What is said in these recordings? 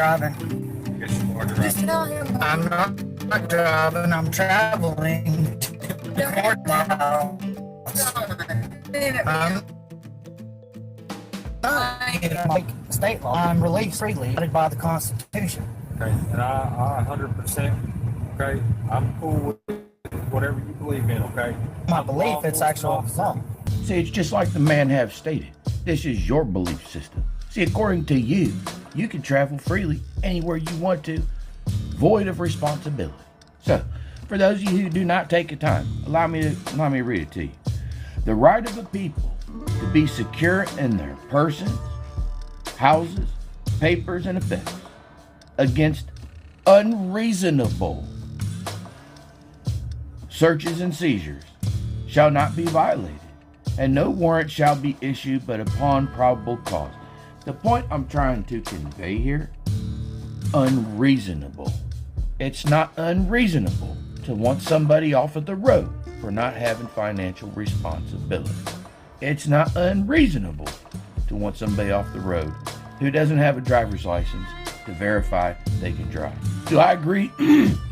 driving. Yes, you are driving. Just tell him. I'm not driving. I'm traveling to the courthouse. I'm not like state law. I'm released freely by the Constitution. Okay, and I 100%, okay, I'm cool with whatever you believe in, okay? My belief, it's actual law. See, it's just like the man have stated. This is your belief system. See, according to you, you can travel freely anywhere you want to, void of responsibility. So, for those of you who do not take the time, allow me to read it to you. The right of the people to be secure in their persons, houses, papers, and effects against unreasonable searches and seizures shall not be violated, and no warrant shall be issued but upon probable cause. The point I'm trying to convey here, unreasonable. It's not unreasonable to want somebody off of the road for not having financial responsibility. It's not unreasonable to want somebody off the road who doesn't have a driver's license to verify they can drive. Do I agree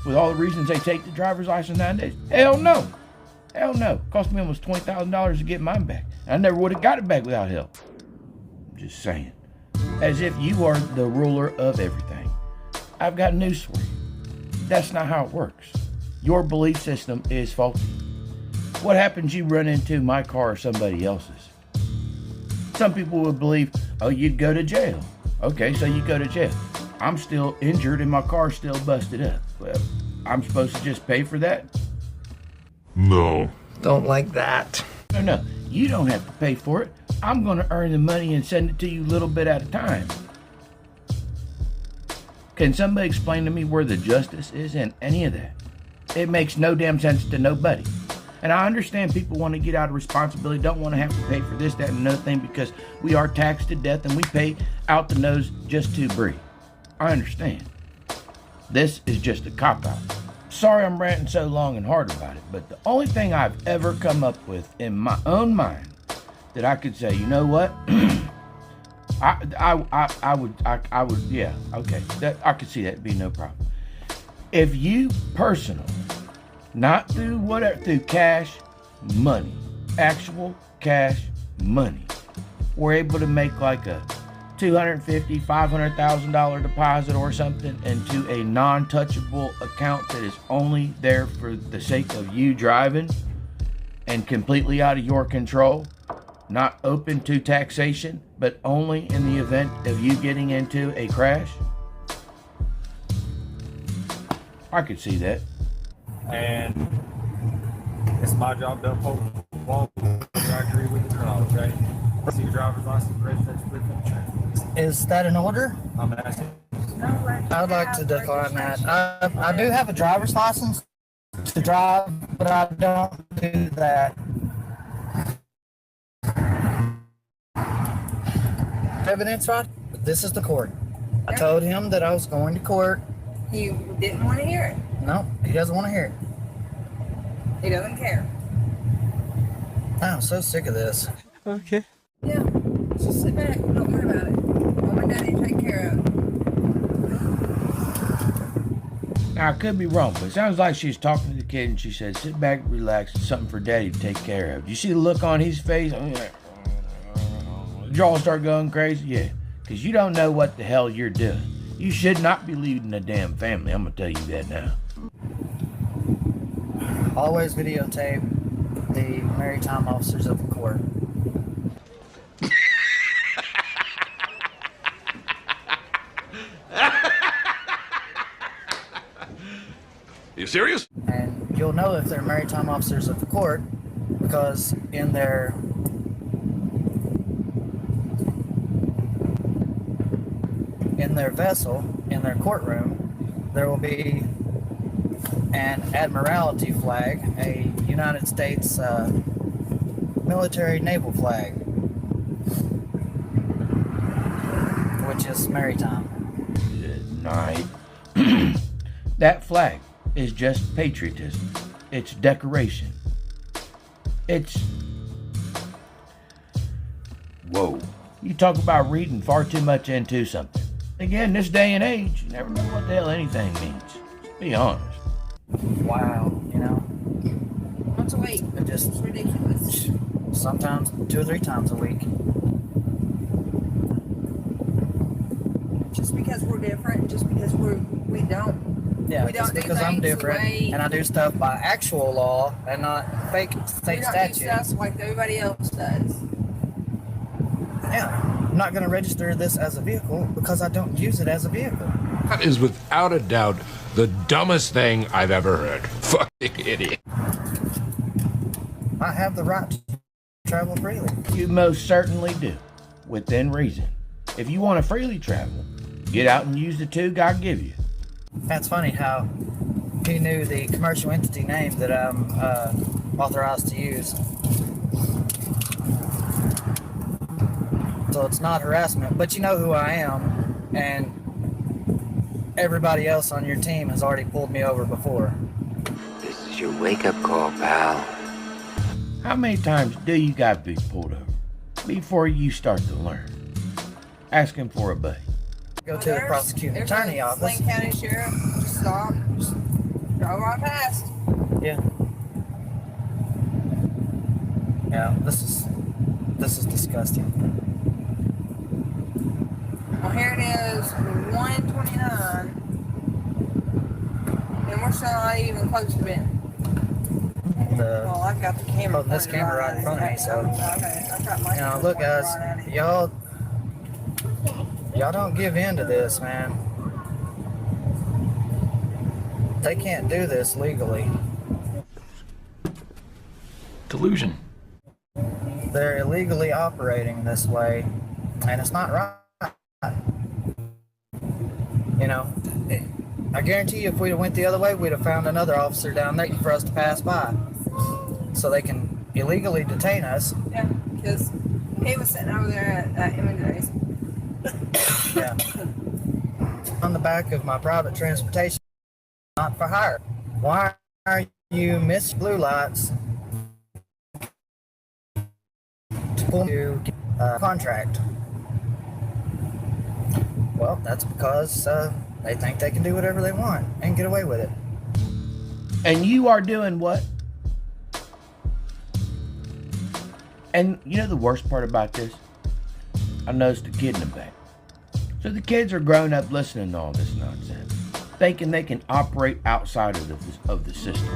with all the reasons they take the driver's license nowadays? Hell no. Hell no. Cost me almost $20,000 to get mine back. I never would have got it back without help. I'm just saying. As if you are the ruler of everything. I've got news for you. That's not how it works. Your belief system is faulty. What happens you run into my car or somebody else's? Some people would believe, oh, you'd go to jail. Okay, so you go to jail. I'm still injured and my car's still busted up. Well, I'm supposed to just pay for that? No. Don't like that. No, you don't have to pay for it. I'm going to earn the money and send it to you a little bit at a time. Can somebody explain to me where the justice is in any of that? It makes no damn sense to nobody. And I understand people want to get out of responsibility, don't want to have to pay for this, that, and another thing because we are taxed to death and we pay out the nose just to breathe. I understand. This is just a cop-out. Sorry I'm ranting so long and hard about it, but the only thing I've ever come up with in my own mind that I could say, you know what? I would, yeah, okay. I could see that be no problem. If you personally, not through cash money, actual cash money, were able to make like a $250,000, $500,000 deposit or something into a non-touchable account that is only there for the sake of you driving and completely out of your control, not open to taxation, but only in the event of you getting into a crash, I could see that. And it's my job to uphold the law. I agree with it or not, okay? See your driver's license, registration, proof of insurance. Is that in order? I'm asking. I'd like to decline that. I do have a driver's license to drive, but I don't do that. Evidence, right? This is the court. I told him that I was going to court. He didn't want to hear it. No, he doesn't want to hear it. He doesn't care. I'm so sick of this. Okay. Yeah. Just sit back. Don't worry about it. Mom and Daddy take care of it. Now, I could be wrong, but it sounds like she's talking to the kid and she said, sit back, relax, it's something for Daddy to take care of. You see the look on his face? Jaw start going crazy? Yeah, because you don't know what the hell you're doing. You should not be leading a damn family. I'm going to tell you that now. Always videotape the maritime officers of the court. You serious? And you'll know if they're maritime officers of the court because in their vessel, in their courtroom, there will be an admiralty flag, a United States military naval flag, which is maritime. Good night. That flag is just patriotism. It's decoration. It's... Whoa. You talk about reading far too much into something. Again, this day and age, you never know what the hell anything means. Let's be honest. Wow, you know, Once a week. it just It's ridiculous. sometimes 2 or 3 times a week. Just because we're different, just because we don't. Yeah, We don't just do because I'm things the different way- and I do stuff by actual law and not fake We state don't do statute. stuff like everybody else does. Yeah, I'm not going to register this as a vehicle because I don't use it as a vehicle. That is without a doubt the dumbest thing I've ever heard. Fucking idiot. I have the right to travel freely. You most certainly do, within reason. If you want to freely travel, get out and use the two God give you. That's funny how he knew the commercial entity name that I'm authorized to use. So it's not harassment, but you know who I am, and everybody else on your team has already pulled me over before. This is your wake-up call, pal. How many times do you got to be pulled over before you start to learn? Asking for a buddy. Go to the prosecuting attorney office. Sling County Sheriff, just stop, just drove right past. Yeah. Yeah, this is disgusting. Well, here it is, 1:29, and we're still not even close to it. Well, I've got the camera. This pointed camera right in front of me, so okay, I got my you know, camera look, pointed guys, right at it. y'all don't give in to this, man. They can't do this legally. Delusion. They're illegally operating this way, and it's not right. You know, I guarantee you if we'd have went the other way, we'd have found another officer down there for us to pass by. So they can illegally detain us. Yeah, because he was sitting over there at Imageries. Yeah. On the back of my private transportation, not for hire. Why are you miss blue lights to pull to contract? Well, that's because they think they can do whatever they want and get away with it. And you are doing what? And you know the worst part about this? I noticed a kid in the back. So the kids are grown up listening to all this nonsense, thinking they can operate outside of the system.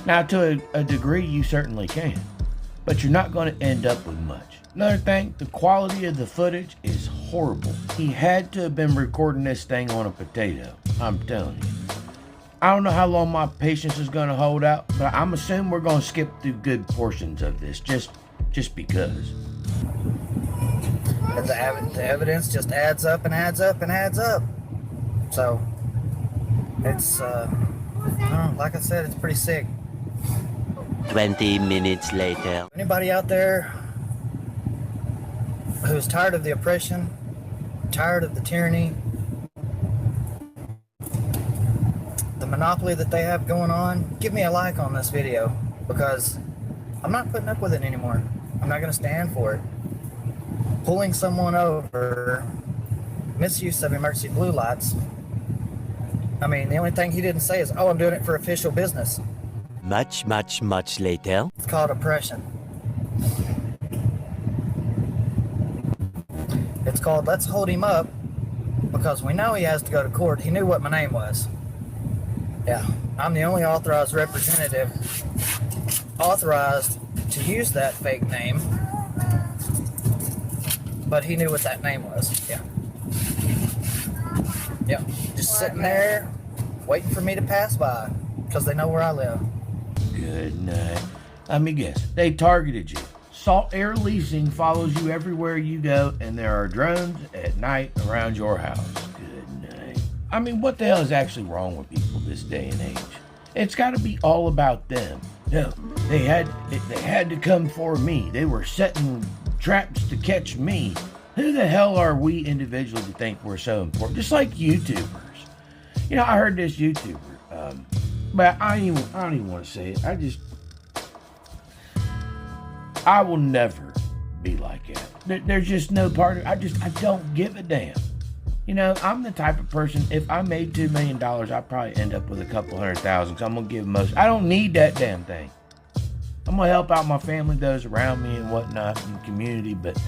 Now, to a degree, you certainly can, but you're not going to end up with much. Another thing, the quality of the footage is horrible. He had to have been recording this thing on a potato, I'm telling you. I don't know how long my patience is going to hold out, but I'm assuming we're going to skip through good portions of this, just because. And the evidence just adds up and adds up and adds up. So, it's, I don't know, like I said, it's pretty sick. 20 minutes later. Anybody out there who's tired of the oppression, tired of the tyranny, the monopoly that they have going on, give me a like on this video, because I'm not putting up with it anymore. I'm not going to stand for it. Pulling someone over, misuse of emergency blue lights. I mean, the only thing he didn't say is, oh, I'm doing it for official business. Much later. It's called oppression. It's called let's hold him up because we know he has to go to court. He knew what my name was. Yeah, I'm the only authorized representative authorized to use that fake name, but he knew what that name was. Yeah. Yeah, just sitting there waiting for me to pass by because they know where I live. Good night. Let me guess. They targeted you. Salt Air Leasing follows you everywhere you go, and there are drones at night around your house. Good night. I mean, what the hell is actually wrong with people this day and age? It's got to be all about them. No, they had to come for me. They were setting traps to catch me. Who the hell are we individually to think we're so important? Just like YouTubers. You know, I heard this YouTuber, but I don't even want to say it. I will never be like that. There's just no part of it. I don't give a damn. You know, I'm the type of person, if I made $2 million, I'd probably end up with a couple $100,000, because I'm going to give most. I don't need that damn thing. I'm going to help out my family, those around me and whatnot, in the community, but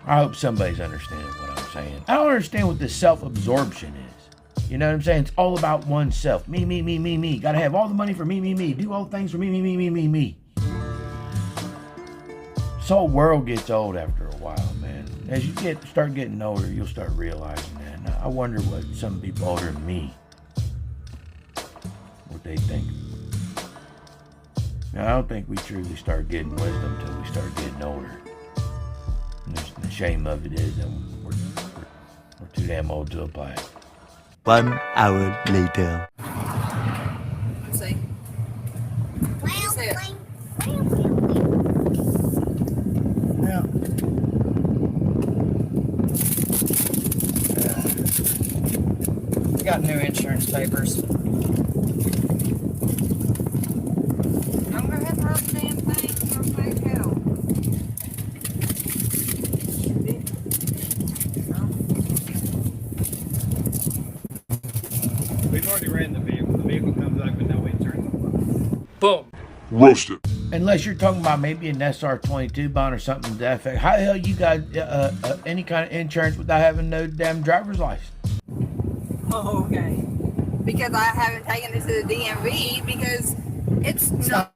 I hope somebody's understanding what I'm saying. I don't understand what this self-absorption is. You know what I'm saying? It's all about oneself. Me, me, me, me, me. Gotta have all the money for me, me, me. Do all the things for me, me, me, me, me, me. This whole world gets old after a while, man. As you start getting older, you'll start realizing that. And I wonder what some people older than me, what they think. Now, I don't think we truly start getting wisdom until we start getting older. And the shame of it is that we're too damn old to apply it. 1 hour later. Let's see. Say it. Yeah. Got new insurance papers. I'm gonna have to rub the damn thing. I'm afraid to hell. We've already ran the vehicle. The vehicle comes up with no insurance. Boom. Roasted. Unless you're talking about maybe an SR22 bond or something to that effect. How the hell you got any kind of insurance without having no damn driver's license? Oh, okay. Because I haven't taken it to the DMV because it's not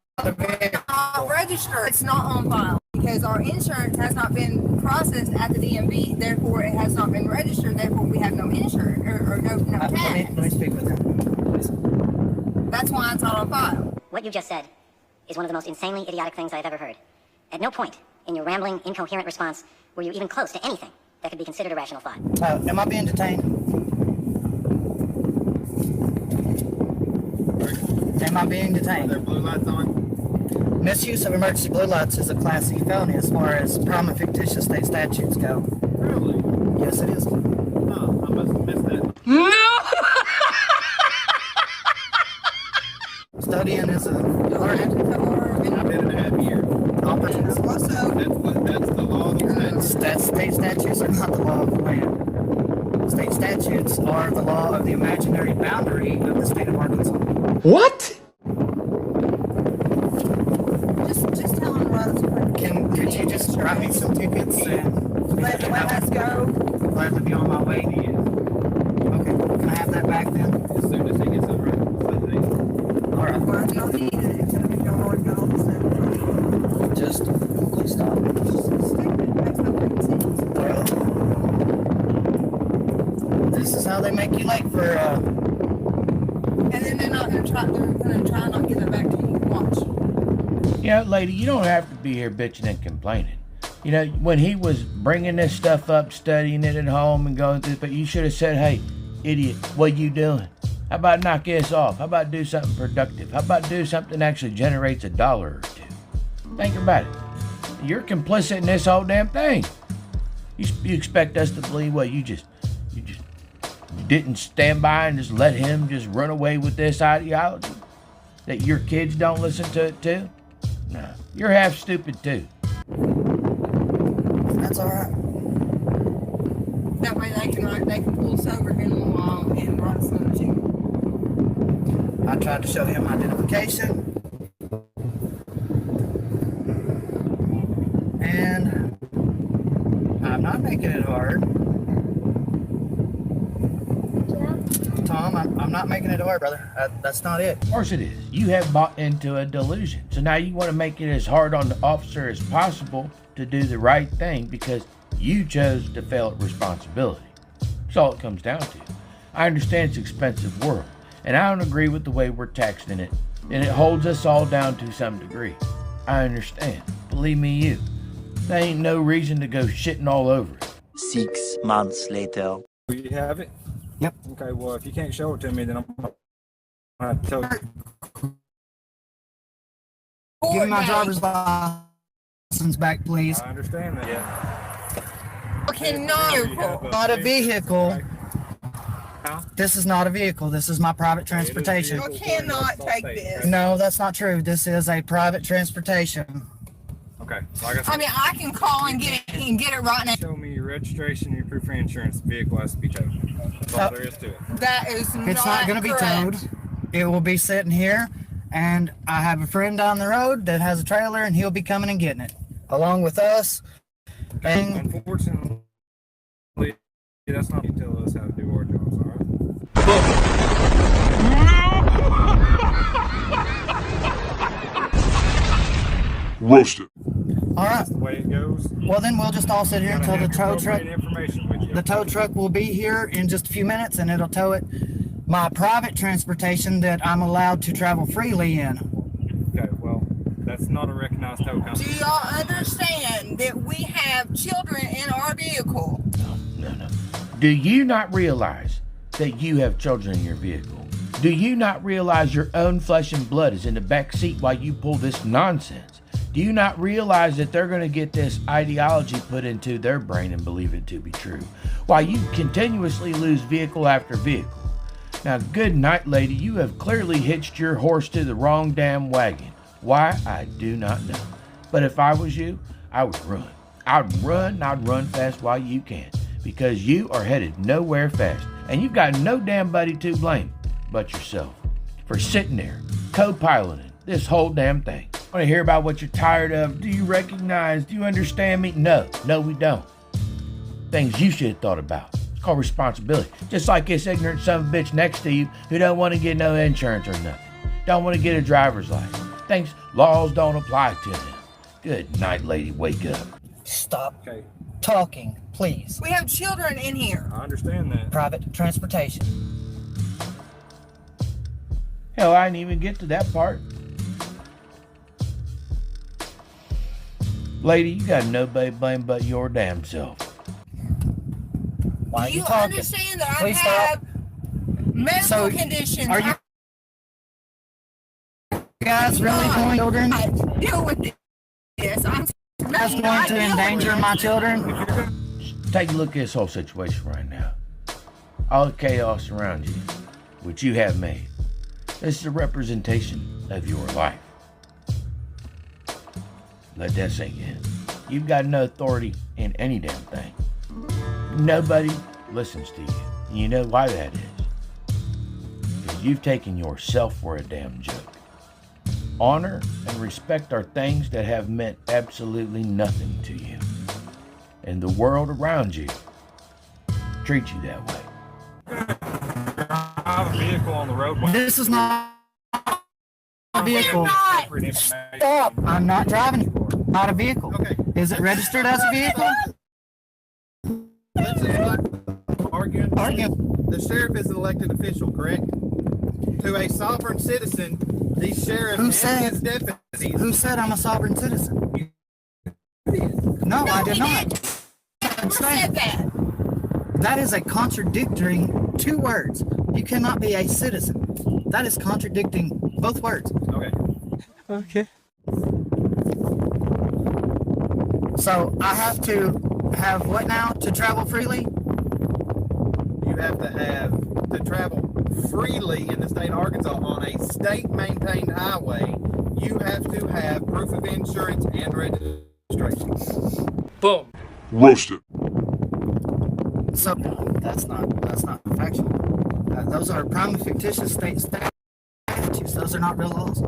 registered. It's not on file because our insurance has not been processed at the DMV. Therefore, it has not been registered. Therefore, we have no insurance or no tax. Let me speak with him. That's why it's not on file. What you just said is one of the most insanely idiotic things I've ever heard. At no point in your rambling, incoherent response were you even close to anything that could be considered a rational thought. Am I being detained? Am I being Are detained? there blue lights on? Misuse of emergency blue lights is a Class C felony as far as prima fictitious state statutes go. Really? Yes, it is. Oh, I must have missed that. Studying is a Don't have to cover I've been in a half year. opportunity. Also, That's the law of the state. That state statutes are not the law of the land. State statutes are the law of the imaginary boundary of the state of Arkansas. What? just tell them Rose. Could you just write me some tickets and Let us go. gladly be on my way? Okay, can I have that back then? As soon as he gets over All right. Why do y'all need it? It's gonna be your Lord God. Just please stop. Makes no freaking sense. Well, this is how they make you late for And then they're not gonna try. They're gonna try not to give it back to you. Watch. You know, lady, you don't have to be here bitching and complaining. You know, when he was bringing this stuff up, studying it at home and going through, but you should have said, hey, idiot, what you doing? How about knock this off? How about do something productive? How about do something that actually generates $1 or $2? Think about it. You're complicit in this whole damn thing. You expect us to believe what you didn't stand by and just let him just run away with this ideology? That your kids don't listen to it too? No, you're half stupid too. That's all right. That way they can pull us over here in a little while and write us another ticket. I tried to show him identification. And I'm not making it hard. Tom, I'm not making it hard, brother. That's not it. Of course it is. You have bought into a delusion. So now you want to make it as hard on the officer as possible to do the right thing because you chose to fail at responsibility. That's all it comes down to. I understand it's an expensive world, and I don't agree with the way we're taxing it, and it holds us all down to some degree. I understand. Believe me, you. There ain't no reason to go shitting all over it. 6 months later. Do you have it? Yep. Okay, well, if you can't show it to me, then I'm going to have to tell you. Give me my driver's license back, please. I understand that. Yeah. Cannot. Not a vehicle. Huh? This is not a vehicle. This is my private transportation. You cannot take this. No, that's not true. This is a private transportation. Okay. Like I said, I mean, I can call and get it right now. show me your registration, your proof of insurance, the vehicle has to be towed. That's all there is to it. That is It's not going to be towed. It will be sitting here, and I have a friend down the road that has a trailer, and he'll be coming and getting it, along with us. And Unfortunately, that's not you tell us how to do our jobs, all right? Roasted. all right. That's the way it goes. Well, then we'll just all sit here until the tow truck. Information with you. The tow truck will be here in just a few minutes, and it'll tow it. My private transportation that I'm allowed to travel freely in. Okay, well, that's not a recognized tow company. Do y'all understand that we have children in our vehicle? No. Do you not realize that you have children in your vehicle? Do you not realize your own flesh and blood is in the back seat while you pull this nonsense? Do you not realize that they're going to get this ideology put into their brain and believe it to be true, while you continuously lose vehicle after vehicle? Now, good night, lady. You have clearly hitched your horse to the wrong damn wagon. Why, I do not know. But if I was you, I would run. I'd run fast while you can, because you are headed nowhere fast, and you've got no damn buddy to blame but yourself for sitting there co-piloting this whole damn thing. I want to hear about what you're tired of. Do you recognize? Do you understand me? No, we don't. Things you should have thought about. It's called responsibility. Just like this ignorant son of a bitch next to you who don't want to get no insurance or nothing. Don't want to get a driver's license. Thinks laws don't apply to them. Good night, lady. Wake up. Stop Okay, talking, please. We have children in here. I understand that. Private transportation. Hell, I didn't even get to that part. Lady, you got nobody to blame but your damn self. Why are Do you you talking? understand that I Please have medical So, conditions? Are you guys really going children? I deal with this. I'm That's going to endanger my children? Take a look at this whole situation right now. All the chaos around you, which you have made. This is a representation of your life. Let that sink in. You've got no authority in any damn thing. Nobody listens to you. And you know why that is? Because you've taken yourself for a damn joke. Honor and respect are things that have meant absolutely nothing to you. And the world around you treats you that way. I have a vehicle on the road. This is not a vehicle. Not. Stop! I'm not driving. Not a vehicle. Okay. Is it registered as a vehicle? Let's just not argue. The sheriff is an elected official, correct? To a sovereign citizen, the sheriff Who and said- his deputies. Who said I'm a sovereign citizen? No, I did he not. didn't. Never said that. That is a contradicting two words. You cannot be a citizen. That is contradicting both words. Okay. So I have to have what now to travel freely? You have to travel freely in the state of Arkansas on a state-maintained highway. You have to have proof of insurance and registration. Boom. Roasted. So that's not factual. Those are prima fictitious state statutes. Those are not real laws.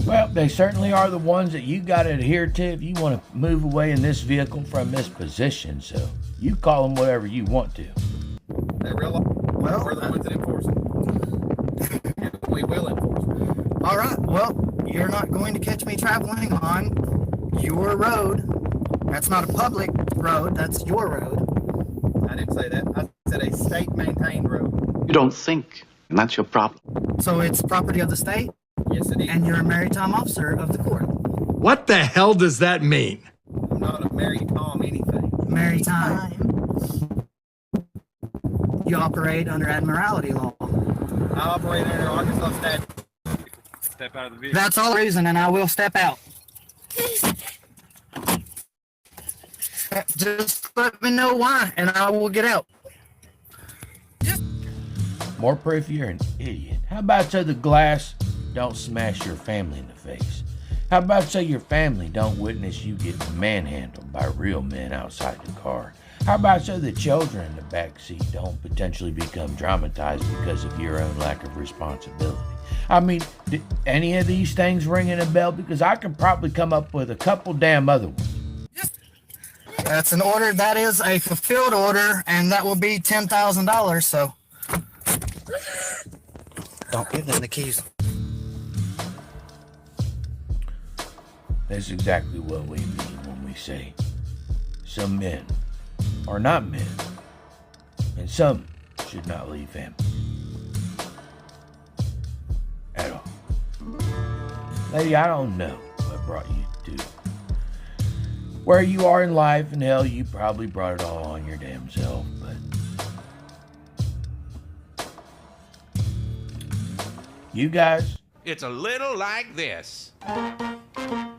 Well, they certainly are the ones that you got to adhere to if you want to move away in this vehicle from this position. So you call them whatever you want to. They're real laws. Well, We're the ones that enforce them. We will enforce them. all right. Well, you're not going to catch me traveling on your road. That's not a public road. That's your road. I didn't say that. I said a state-maintained road. You don't think, and that's your problem. So it's property of the state, Yes, it is. and you're a maritime officer of the court. What the hell does that mean? I'm not a married Tom anything. Maritime. You operate under admiralty law. I operate under Arkansas statute. Step out of the vehicle. That's all the reason, and I will step out. Just let me know why, and I will get out. More proof you're an idiot. How about so the glass don't smash your family in the face? How about so your family don't witness you get manhandled by real men outside the car? How about so the children in the back seat don't potentially become traumatized because of your own lack of responsibility? I mean, did any of these things ringing a bell? Because I could probably come up with a couple damn other ones. That's an order. That is a fulfilled order, and that will be $10,000. So don't give them the keys. That's exactly what we mean when we say some men are not men, and some should not leave family at all. Lady, I don't know what brought you to where you are in life, and hell, you probably brought it all on your damn self, but you guys, it's a little like this.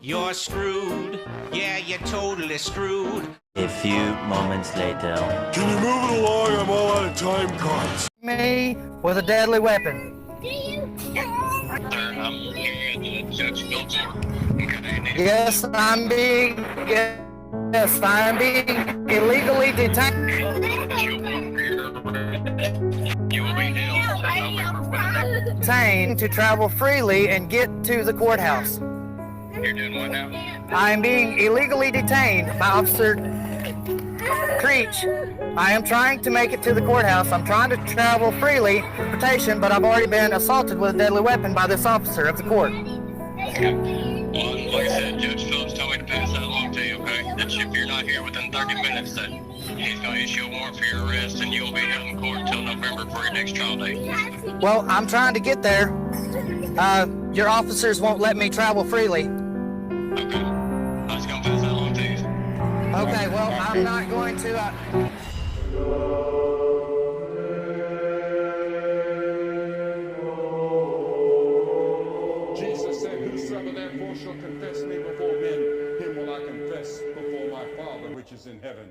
You're screwed. Yeah, you're totally screwed. A few moments later. Can you move it along? I'm all out of time cards. Me with a deadly weapon. Yes, I'm being illegally detained. Detained to travel freely and get to the courthouse. You're doing what now? I am being illegally detained by Officer Creech. I am trying to make it to the courthouse. I'm trying to travel freely, transportation, but I've already been assaulted with a deadly weapon by this officer of the court. Well, like I said, Judge Phillips told me to pass that along to you, okay? That if you're not here within 30 minutes, that he's going to issue a warrant for your arrest, and you will be held in court until November for your next trial date. Well, I'm trying to get there. Your officers won't let me travel freely. Okay. I was going to pass that along to you. Okay, well, I'm not going to... Jesus said, whosoever therefore shall confess me before men, him will I confess before my Father which is in heaven.